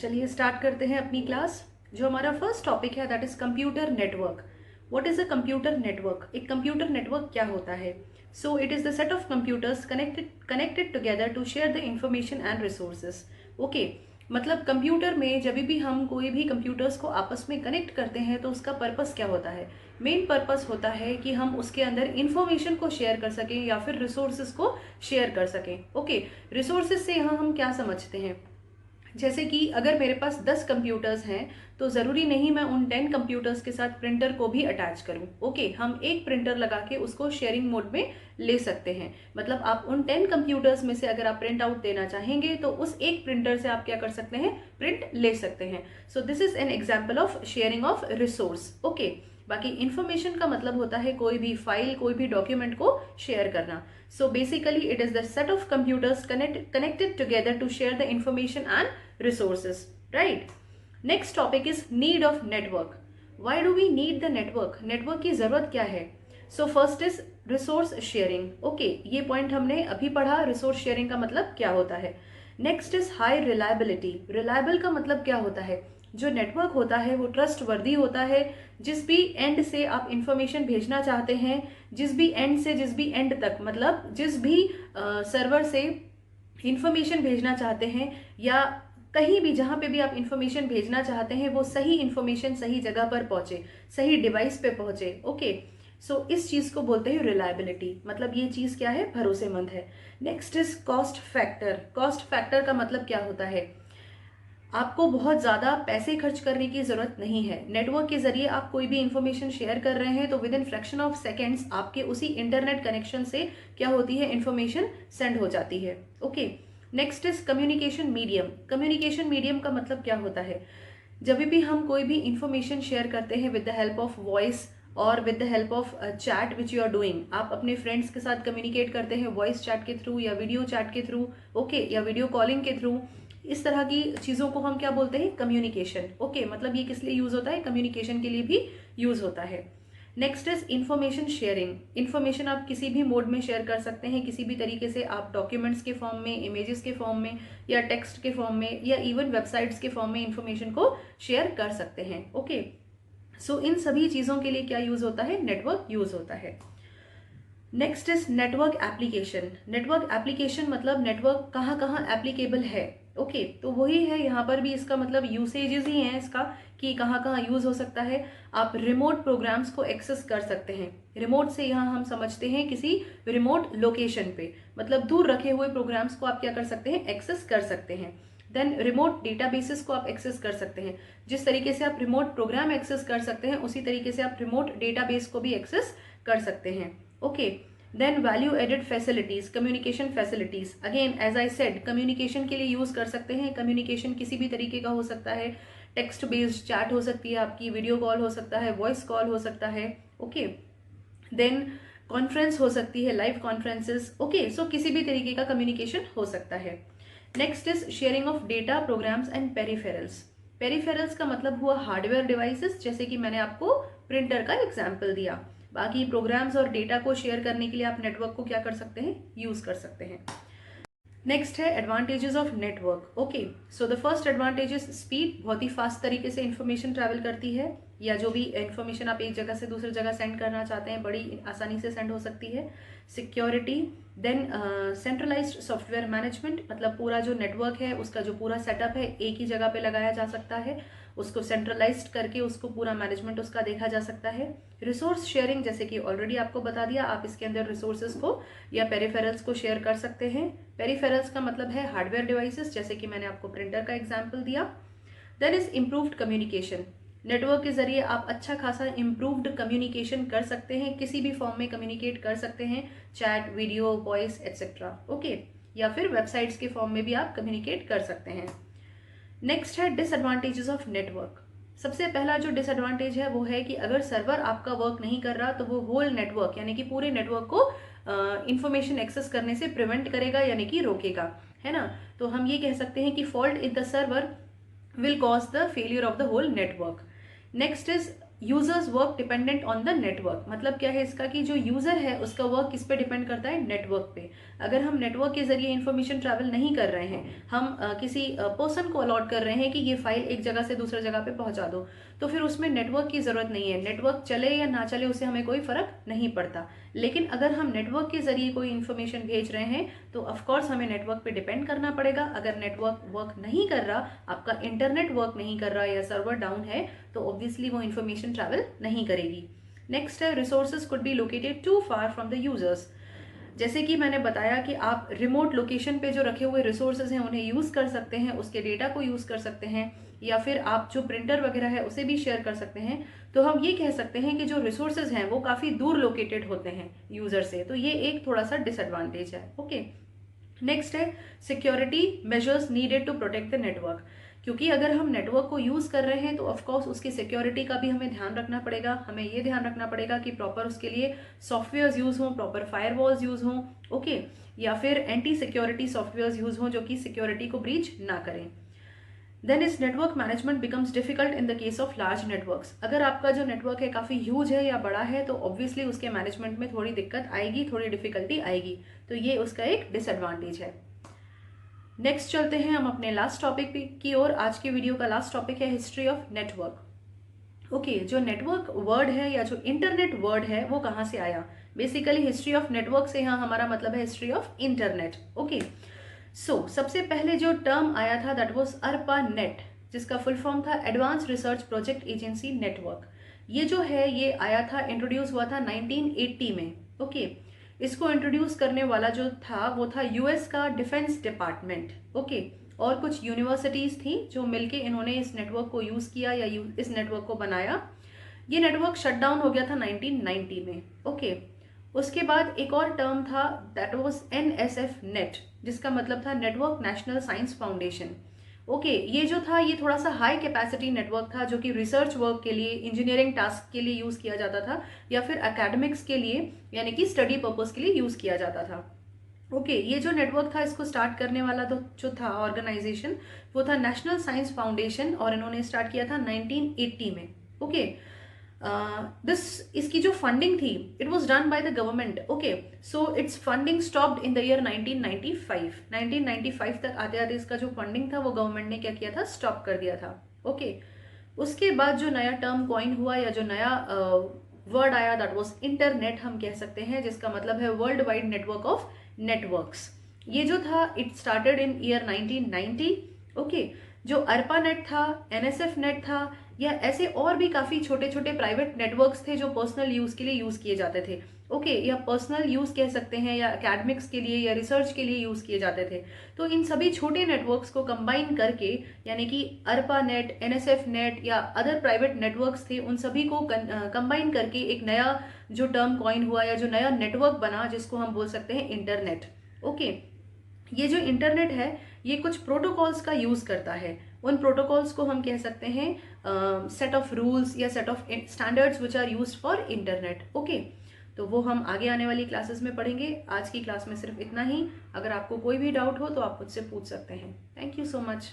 चलिए स्टार्ट करते हैं अपनी क्लास। जो हमारा फर्स्ट टॉपिक है that is computer network. What is a computer network? एक कंप्यूटर नेटवर्क क्या होता है? So it is the set of computers connected together to share the information and resources. Okay, मतलब कंप्यूटर में जब भी हम कोई भी कंप्यूटर्स को आपस में कनेक्ट करते हैं तो उसका पर्पस क्या होता है? मेन पर्पस होता है कि हम उसके अंदर इंफॉर्मेशन को शेयर कर सकें या फिर रिसोर्सेज को शेयर कर सकें। ओके, रिसोर्सेज से यहाँ हम क्या समझते हैं? जैसे कि अगर मेरे पास 10 कंप्यूटर्स हैं तो ज़रूरी नहीं मैं उन 10 कंप्यूटर्स के साथ प्रिंटर को भी अटैच करूं। ओके, हम एक प्रिंटर लगा के उसको शेयरिंग मोड में ले सकते हैं। मतलब आप उन 10 कंप्यूटर्स में से अगर आप प्रिंट आउट देना चाहेंगे तो उस एक प्रिंटर से आप क्या कर सकते हैं? प्रिंट ले सकते हैं। So this is an example of sharing of resource. Okay, बाकी इंफॉर्मेशन का मतलब होता है कोई भी फाइल, कोई भी डॉक्यूमेंट को शेयर करना। So basically it is the set of computers connected together to share the information and resources, right? Next topic is need of network. Why do we need the network? Network की जरूरत क्या है? So first is resource sharing. Okay, ये point हमने अभी पढ़ा। Resource sharing का मतलब क्या होता है? Next is high reliability. Reliable का मतलब क्या होता है? जो नेटवर्क होता है वो ट्रस्ट वर्दी होता है। जिस भी एंड से आप इंफॉर्मेशन भेजना चाहते हैं, जिस भी एंड से जिस भी एंड तक, मतलब जिस भी सर्वर से इंफॉर्मेशन भेजना चाहते हैं या कहीं भी जहां पे भी आप इंफॉर्मेशन भेजना चाहते हैं वो सही इंफॉर्मेशन सही जगह पर पहुंचे, सही डिवाइस पे पहुंचे। ओके, सो इस चीज को बोलते हैं रिलायबिलिटी। मतलब ये चीज क्या है? भरोसेमंद है। Next is cost factor. Cost factor का मतलब क्या होता है? आपको बहुत ज़्यादा पैसे खर्च करने की ज़रूरत नहीं है। नेटवर्क के जरिए आप कोई भी इंफॉर्मेशन शेयर कर रहे हैं तो with in fraction of seconds आपके उसी इंटरनेट कनेक्शन से क्या होती है? इंफॉर्मेशन सेंड हो जाती है। Okay, next is communication medium. Communication medium का मतलब क्या होता है? जब भी हम कोई भी इंफॉर्मेशन शेयर करते हैं with the help of voice और with the help of chat which you are doing, आप अपने फ्रेंड्स के साथ कम्युनिकेट करते हैं वॉइस चैट के थ्रू या वीडियो चैट के थ्रू, ओके, या वीडियो कॉलिंग के थ्रू। इस तरह की चीज़ों को हम क्या बोलते हैं? कम्युनिकेशन। ओके, मतलब ये किस लिए यूज होता है? कम्युनिकेशन के लिए भी यूज होता है। Next is information sharing. Information आप किसी भी मोड में शेयर कर सकते हैं, किसी भी तरीके से। आप डॉक्यूमेंट्स के फॉर्म में, इमेजेस के फॉर्म में, या टेक्स्ट के फॉर्म में, या इवन वेबसाइट्स के फॉर्म में इंफॉर्मेशन को शेयर कर सकते हैं। ओके, सो इन सभी चीज़ों के लिए क्या यूज होता है? नेटवर्क यूज होता है। Next is network application. Network application मतलब नेटवर्क कहाँ कहाँ एप्लीकेबल है। ओके, तो वही है यहाँ पर भी। इसका मतलब यूसेजेस ही हैं इसका कि कहाँ कहाँ यूज हो सकता है। आप रिमोट प्रोग्राम्स को एक्सेस कर सकते हैं। रिमोट से यहाँ हम समझते हैं किसी रिमोट लोकेशन पे, मतलब दूर रखे हुए प्रोग्राम्स को आप क्या कर सकते हैं? एक्सेस कर सकते हैं। देन रिमोट डेटाबेसेस को आप एक्सेस कर सकते हैं। जिस तरीके से आप रिमोट प्रोग्राम एक्सेस कर सकते हैं उसी तरीके से आप रिमोट डेटाबेस को भी एक्सेस कर सकते हैं। Okay, then value added facilities, communication facilities. Again as I said, communication के लिए यूज कर सकते हैं। कम्युनिकेशन किसी भी तरीके का हो सकता है। टेक्स्ट बेस्ड चैट हो सकती है आपकी, वीडियो कॉल हो सकता है, वॉइस कॉल हो सकता है। ओके, देन कॉन्फ्रेंस हो सकती है, लाइव कॉन्फ्रेंसेस। ओके, सो किसी भी तरीके का कम्युनिकेशन हो सकता है। Next is sharing of data, programs and peripherals. Peripherals का मतलब हुआ हार्डवेयर डिवाइसेस, जैसे कि मैंने आपको प्रिंटर का एग्जाम्पल दिया। बाकी प्रोग्राम्स और डेटा को शेयर करने के लिए आप नेटवर्क को क्या कर सकते हैं? यूज कर सकते हैं। नेक्स्ट है advantages of network. Okay, so the first advantage is speed. बहुत ही फास्ट तरीके से इंफॉर्मेशन ट्रैवल करती है, या जो भी इंफॉर्मेशन आप एक जगह से दूसरी जगह सेंड करना चाहते हैं बड़ी आसानी से सेंड हो सकती है। Security, then centralised software management, मतलब पूरा जो नेटवर्क है उसका जो पूरा सेटअप है एक ही जगह पे लगाया जा सकता है, उसको सेंट्रलाइज्ड करके उसको पूरा मैनेजमेंट उसका देखा जा सकता है। रिसोर्स शेयरिंग, जैसे कि ऑलरेडी आपको बता दिया, आप इसके अंदर रिसोर्सेज को या पेरिफेरल्स को शेयर कर सकते हैं। पेरिफेरल्स का मतलब है हार्डवेयर डिवाइसेस, जैसे कि मैंने आपको प्रिंटर का एग्जाम्पल दिया। Then is improved communication. Network के जरिए आप अच्छा खासा इम्प्रूव्ड कम्युनिकेशन कर सकते हैं, किसी भी फॉर्म में कम्युनिकेट कर सकते हैं, chat, video, voice etcetera. Okay, या फिर वेबसाइट्स के फॉर्म में भी आप कम्युनिकेट कर सकते हैं। नेक्स्ट है डिसएडवांटेजेस ऑफ नेटवर्क। सबसे पहला जो डिसएडवांटेज है वो है कि अगर सर्वर आपका वर्क नहीं कर रहा तो वो होल नेटवर्क यानी कि पूरे नेटवर्क को इंफॉर्मेशन एक्सेस करने से प्रिवेंट करेगा, यानी कि रोकेगा, है ना। तो हम ये कह सकते हैं कि fault in the server will cause the failure of the whole network. Next is users work dependent on the network. मतलब क्या है इसका कि जो यूजर है उसका वर्क किस पे डिपेंड करता है, नेटवर्क पे। अगर हम नेटवर्क के जरिए इन्फॉर्मेशन ट्रैवल नहीं कर रहे हैं, हम किसी पर्सन को अलॉट कर रहे हैं कि ये फाइल एक जगह से दूसरे जगह पे पहुंचा दो, तो फिर उसमें नेटवर्क की जरूरत नहीं है। नेटवर्क चले या ना चले उससे हमें कोई फर्क नहीं पड़ता। लेकिन अगर हम नेटवर्क के जरिए कोई इन्फॉर्मेशन भेज रहे हैं तो ऑफकोर्स हमें नेटवर्क पे डिपेंड करना पड़ेगा। अगर नेटवर्क वर्क नहीं कर रहा, आपका इंटरनेट वर्क नहीं कर रहा या सर्वर डाउन है, तो ऑब्वियसली वो इन्फॉर्मेशन ट्रैवल नहीं करेगी। नेक्स्ट है resources could be located too far from the users. जैसे कि मैंने बताया कि आप रिमोट लोकेशन पे जो रखे हुए रिसोर्सेज हैं उन्हें यूज कर सकते हैं, उसके डेटा को यूज कर सकते हैं, या फिर आप जो प्रिंटर वगैरह है उसे भी शेयर कर सकते हैं। तो हम ये कह सकते हैं कि जो रिसोर्सेज हैं वो काफी दूर लोकेटेड होते हैं यूजर से, तो ये एक थोड़ा सा डिसएडवांटेज है। ओके, नेक्स्ट है security measures needed to protect the network. क्योंकि अगर हम नेटवर्क को यूज कर रहे हैं तो ऑफकोर्स उसकी सिक्योरिटी का भी हमें ध्यान रखना पड़ेगा। हमें ये ध्यान रखना पड़ेगा कि प्रॉपर उसके लिए सॉफ्टवेयर यूज हों, प्रॉपर फायरवॉल्स यूज हों, ओके, या फिर एंटी सिक्योरिटी सॉफ्टवेयर यूज हों जो कि सिक्योरिटी को ब्रीच ना करें। देन इस network management becomes difficult in the case of large networks. अगर आपका जो नेटवर्क है काफ़ी ह्यूज है या बड़ा है तो ऑब्वियसली उसके मैनेजमेंट में थोड़ी दिक्कत आएगी, थोड़ी डिफिकल्टी आएगी, तो ये उसका एक डिसएडवांटेज है। नेक्स्ट चलते हैं हम अपने लास्ट टॉपिक की ओर। आज के वीडियो का लास्ट टॉपिक है हिस्ट्री ऑफ नेटवर्क। ओके, जो नेटवर्क वर्ड है या जो इंटरनेट वर्ड है वो कहाँ से आया। बेसिकली हिस्ट्री ऑफ नेटवर्क से यहाँ हमारा मतलब है हिस्ट्री ऑफ इंटरनेट। ओके, सबसे पहले जो टर्म आया था दैट वाज अर्पा नेट, जिसका फुल फॉर्म था advance research project agency network. ये जो है ये आया था, इंट्रोड्यूस हुआ था 1980 में। ओके, इसको इंट्रोड्यूस करने वाला जो था वो था यूएस का डिफेंस डिपार्टमेंट। ओके, और कुछ यूनिवर्सिटीज थी जो मिलके इन्होंने इस नेटवर्क को यूज किया या इस नेटवर्क को बनाया। ये नेटवर्क शटडाउन हो गया था 1990 में। ओके, उसके बाद एक और टर्म था दैट वाज NSF नेट, जिसका मतलब था network national science foundation. Okay, ये जो था ये थोड़ा सा हाई कैपेसिटी नेटवर्क था जो कि रिसर्च वर्क के लिए, इंजीनियरिंग टास्क के लिए यूज किया जाता था, या फिर एकेडमिक्स के लिए यानी कि स्टडी पर्पस के लिए यूज किया जाता था। ओके, ये जो नेटवर्क था इसको स्टार्ट करने वाला तो जो था ऑर्गेनाइजेशन वो था नेशनल साइंस फाउंडेशन, और इन्होंने स्टार्ट किया था 1980 में। ओके, इसकी जो फंडिंग थी it was done by the government. Okay, so it's funding stopped in the year 1995 तक आते आते इसका जो फंडिंग था वो गवर्नमेंट ने क्या किया था, स्टॉप कर दिया था। ओके, उसके बाद जो नया टर्म कॉइन हुआ या जो नया वर्ड आया दैट वाज इंटरनेट, हम कह सकते हैं, जिसका मतलब है world wide network of networks. ये जो था it started in year 1990। Okay, जो अर्पा नेट था, NSF नेट था, या ऐसे और भी काफी छोटे छोटे प्राइवेट नेटवर्क्स थे जो पर्सनल यूज के लिए यूज किए जाते थे। ओके, या पर्सनल यूज कह सकते हैं, या एकेडमिक्स के लिए या रिसर्च के लिए यूज किए जाते थे। तो इन सभी छोटे नेटवर्क्स को कंबाइन करके, यानी कि अर्पा नेट, NSF नेट या अदर प्राइवेट नेटवर्क्स थे, उन सभी को कंबाइन करके एक नया जो टर्म कॉइन हुआ या जो नया नेटवर्क बना जिसको हम बोल सकते हैं इंटरनेट। ओके, ये जो इंटरनेट है ये कुछ प्रोटोकॉल्स का यूज करता है। उन प्रोटोकॉल्स को हम कह सकते हैं सेट ऑफ रूल्स या set of standards which are used for internet. Okay, तो वो हम आगे आने वाली क्लासेस में पढ़ेंगे। आज की क्लास में सिर्फ इतना ही। अगर आपको कोई भी डाउट हो तो आप मुझसे पूछ सकते हैं। Thank you so much.